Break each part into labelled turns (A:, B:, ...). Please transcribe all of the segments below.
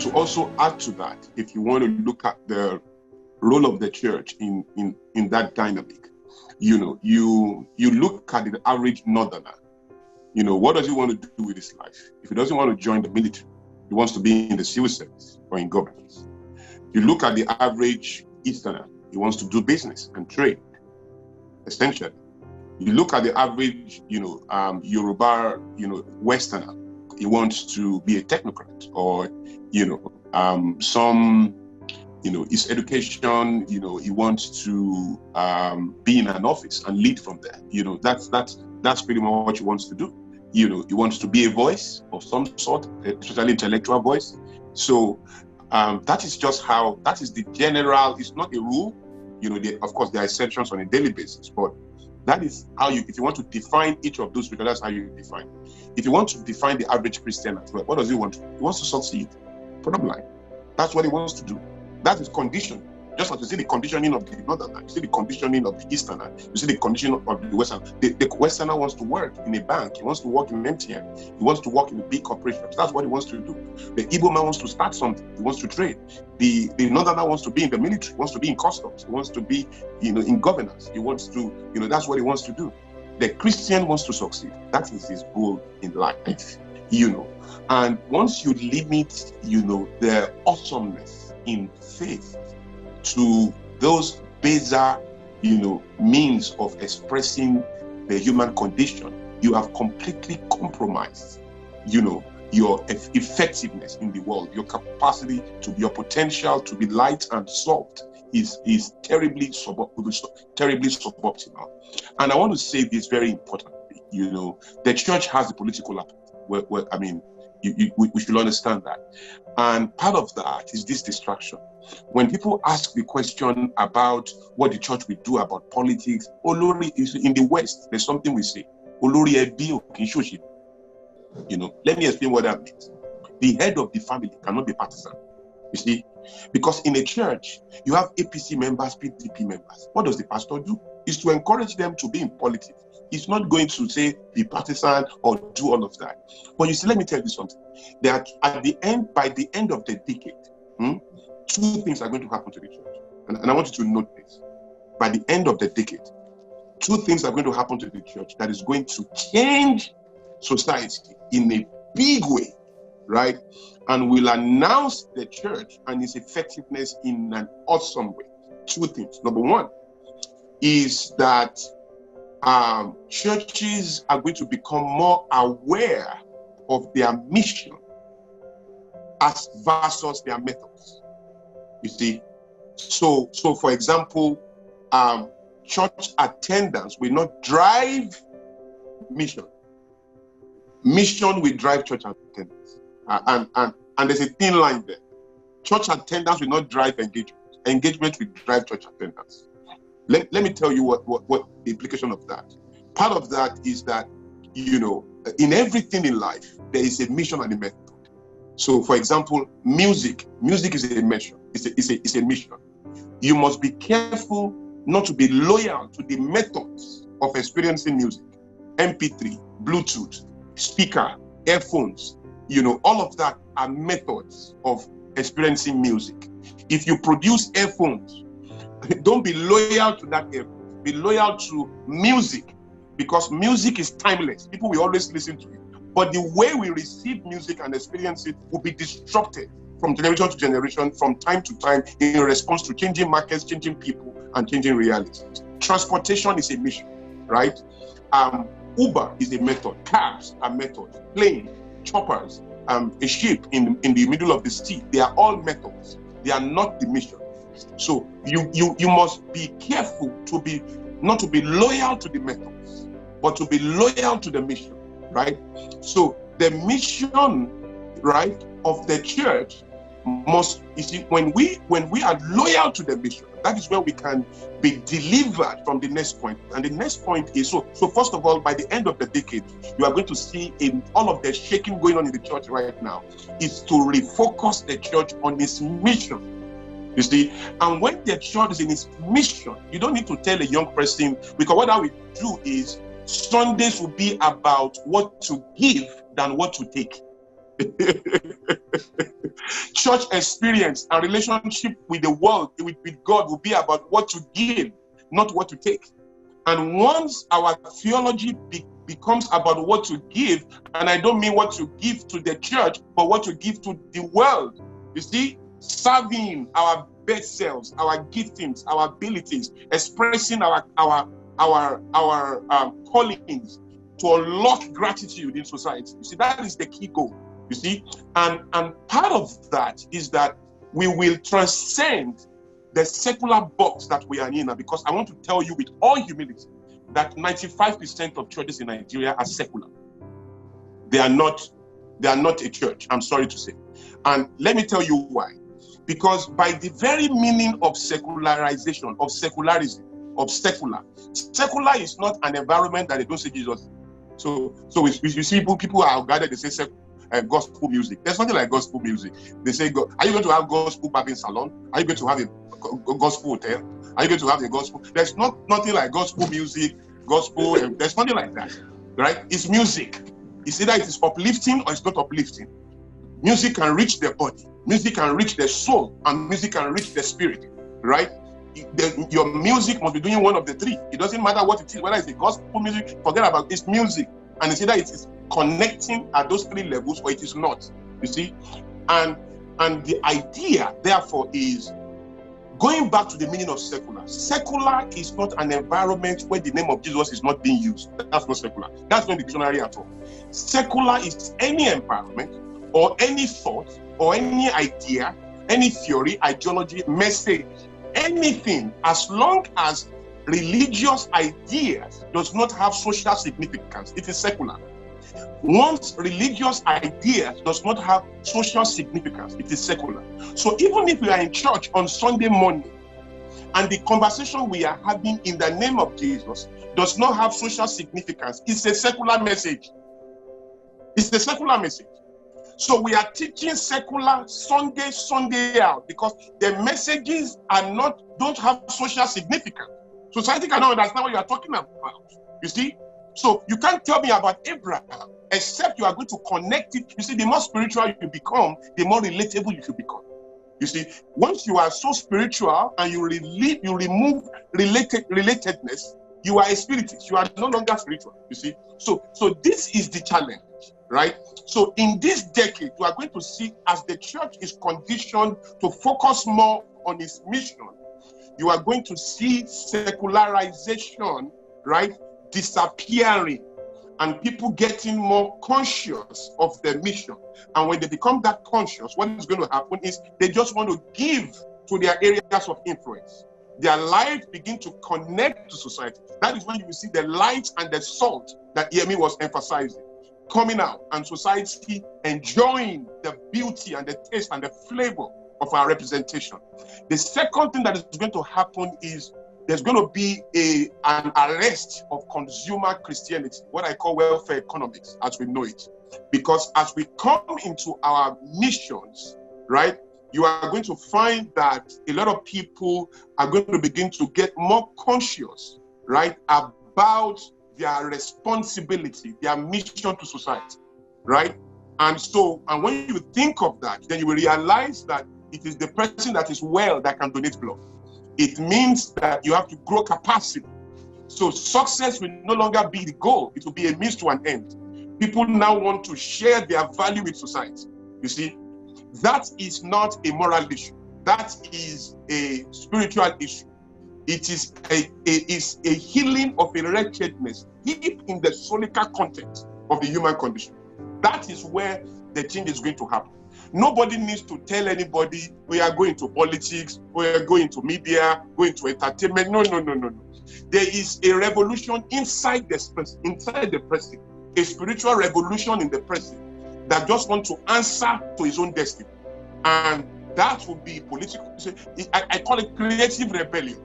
A: to also add to that, if you want to look at the role of the church in that dynamic, you look at the average northerner. What does he want to do with his life? If he doesn't want to join the military, he wants to be in the civil service or in governance. You look at the average easterner, he wants to do business and trade, essentially. You look at the average, Yoruba, westerner, he wants to be a technocrat, or, his education, he wants to be in an office and lead from there. That's pretty much what he wants to do. He wants to be a voice of some sort, especially intellectual voice. So that is just how, that is the general, it's not a rule. Of course, there are exceptions on a daily basis, but that is how if you want to define each of those people, that's how you define. If you want to define the average Christian as well, what does he want to do? He wants to succeed. Bottom line. That's what he wants to do. That is conditioned. Just like you see the conditioning of the northerner, you see the conditioning of the easterner, you see the conditioning of the westerner. The westerner wants to work in a bank, he wants to work in MTN, he wants to work in a big corporation. That's what he wants to do. The Igbo man wants to start something, he wants to trade. The northerner wants to be in the military, he wants to be in customs, he wants to be in governance, he wants to, that's what he wants to do. The Christian wants to succeed. That is his goal in life, And once you limit, the awesomeness in faith to those baser, means of expressing the human condition, you have completely compromised, your effectiveness in the world, your capacity your potential to be light and salt is terribly suboptimal. And I want to say this very importantly, the church has the political appetite. We should understand that. And part of that is this distraction. When people ask the question about what the church will do about politics, Olori is in the West, there's something we say, Olori Ebi Okinshoshi. Let me explain what that means. The head of the family cannot be partisan. You see, because in a church, you have APC members, PDP members. What does the pastor do? Is to encourage them to be in politics. He's not going to say be partisan or do all of that. But you see, let me tell you something. That by the end of the decade, two things are going to happen to the church. And I want you to note this. By the end of the decade, two things are going to happen to the church that is going to change society in a big way, right? And will announce the church and its effectiveness in an awesome way. Two things. Number one is that churches are going to become more aware of their mission as versus their methods. You see, so for example, church attendance will not drive mission. Mission will drive church attendance, and there's a thin line there. Church attendance will not drive engagement. Engagement will drive church attendance. Let me tell you what the implication of that. Part of that is that, in everything in life, there is a mission and a method. So, for example, music is a mission. It's a mission. You must be careful not to be loyal to the methods of experiencing music. MP3, Bluetooth, speaker, earphones, all of that are methods of experiencing music. If you produce earphones, don't be loyal to that earphone. Be loyal to music, because music is timeless. People will always listen to it. But the way we receive music and experience it will be disrupted from generation to generation, from time to time, in response to changing markets, changing people, and changing realities. Transportation is a mission, right? Uber is a method. Cabs are methods. Plane, choppers, a ship in the middle of the sea. They are all methods. They are not the mission. So you must be careful not to be loyal to the methods, but to be loyal to the mission, right? So the mission, right, of the church must, you see, when we are loyal to the mission, that is where we can be delivered from the next point. And the next point is, so first of all, by the end of the decade, you are going to see in all of the shaking going on in the church right now, is to refocus the church on its mission. You see, and when the church is in its mission, you don't need to tell a young person, because what I will do is Sundays will be about what to give than what to take. Church experience and relationship with the world, with God, will be about what to give, not what to take. And once our theology becomes about what to give, and I don't mean what to give to the church, but what to give to the world. You see, serving our best selves, our giftings, our abilities, expressing our callings to unlock gratitude in society. You see, that is the key goal. You see, and part of that is that we will transcend the secular box that we are in now, because I want to tell you with all humility that 95% of churches in Nigeria are secular. They are not a church, I'm sorry to say. And let me tell you why. Because by the very meaning of secularization, of secularism, of secular is not an environment that they don't say Jesus. So you see people are gathered, they say gospel music. There's nothing like gospel music. They say, are you going to have gospel barbing salon? Are you going to have a gospel hotel? Are you going to have a gospel? There's nothing like gospel music, gospel. There's nothing like that, right? It's music. It's either it is uplifting or it's not uplifting. Music can reach the body, music can reach the soul, and music can reach the spirit, right? Your music must be doing one of the three. It doesn't matter what it is, whether it's the gospel music, forget about this music. And it's either it is connecting at those three levels or it is not, you see? And the idea, therefore, is going back to the meaning of secular. Secular is not an environment where the name of Jesus is not being used. That's not secular. That's not the dictionary at all. Secular is any environment or any thought or any idea, any theory, ideology, message, anything, as long as religious ideas does not have social significance, it is secular. Once religious ideas does not have social significance, it is secular. So even if we are in church on Sunday morning and the conversation we are having in the name of Jesus does not have social significance, it's a secular message. It's a secular message. So we are teaching secular Sunday out, because the messages don't have social significance. Society cannot understand what you are talking about. You see? So you can't tell me about Abraham except you are going to connect it. You see, the more spiritual you become, the more relatable you should become. You see, once you are so spiritual and you remove relatedness, you are a spiritist. You are no longer spiritual. You see? So this is the challenge, right? So in this decade, you are going to see, as the church is conditioned to focus more on its mission, you are going to see secularization, right, disappearing, and people getting more conscious of their mission. And when they become that conscious, what is going to happen is they just want to give to their areas of influence. Their lives begin to connect to society. That is when you will see the light and the salt that Yemi was emphasizing coming out, and society enjoying the beauty and the taste and the flavor of our representation. The second thing that is going to happen is there's going to be an arrest of consumer Christianity, what I call welfare economics as we know it. Because as we come into our missions, right, you are going to find that a lot of people are going to begin to get more conscious, right, about their responsibility, their mission to society, right? And when you think of that, then you will realize that it is the person that is well that can donate blood. It means that you have to grow capacity. So success will no longer be the goal. It will be a means to an end. People now want to share their value with society. You see, that is not a moral issue. That is a spiritual issue. It is a healing of a wretchedness deep in the solical context of the human condition. That is where the change is going to happen. Nobody needs to tell anybody we are going to politics, we are going to media, going to entertainment. No. There is a revolution inside the person, a spiritual revolution in the person that just wants to answer to his own destiny. And that will be political. I call it creative rebellion.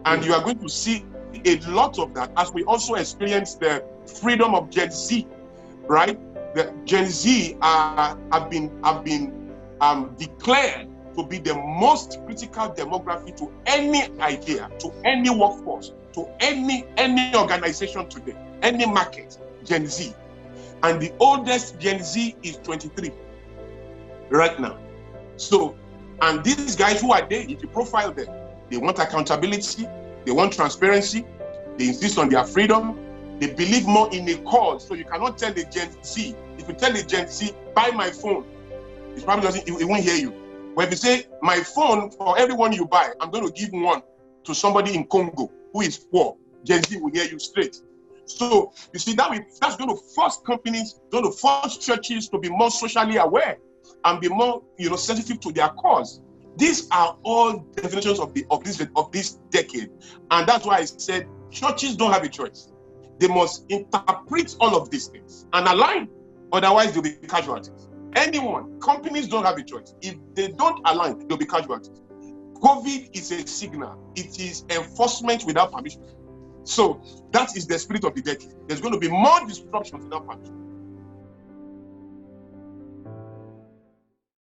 A: And you are going to see a lot of that as we also experience the freedom of Gen Z, right? The Gen Z have been declared to be the most critical demography to any idea, to any workforce, to any organization today, any market, Gen Z. And the oldest Gen Z is 23 right now. So, and these guys, who are they? If you profile them, they want accountability, they want transparency, they insist on their freedom, they believe more in a cause. So you cannot tell the Gen Z, if you tell the Gen Z, buy my phone, it probably doesn't, it won't hear you. But if you say, my phone, for everyone you buy, I'm going to give one to somebody in Congo who is poor, Gen Z will hear you straight. So you see, that's going to force companies, going to force churches to be more socially aware and be more, sensitive to their cause. These are all definitions of this decade, and that's why I said churches don't have a choice. They must interpret all of these things and align, otherwise they'll be casualties. Companies don't have a choice. If they don't align, they'll be casualties. COVID is a signal. It is enforcement without permission. So that is the spirit of the decade. There's going to be more disruptions without permission.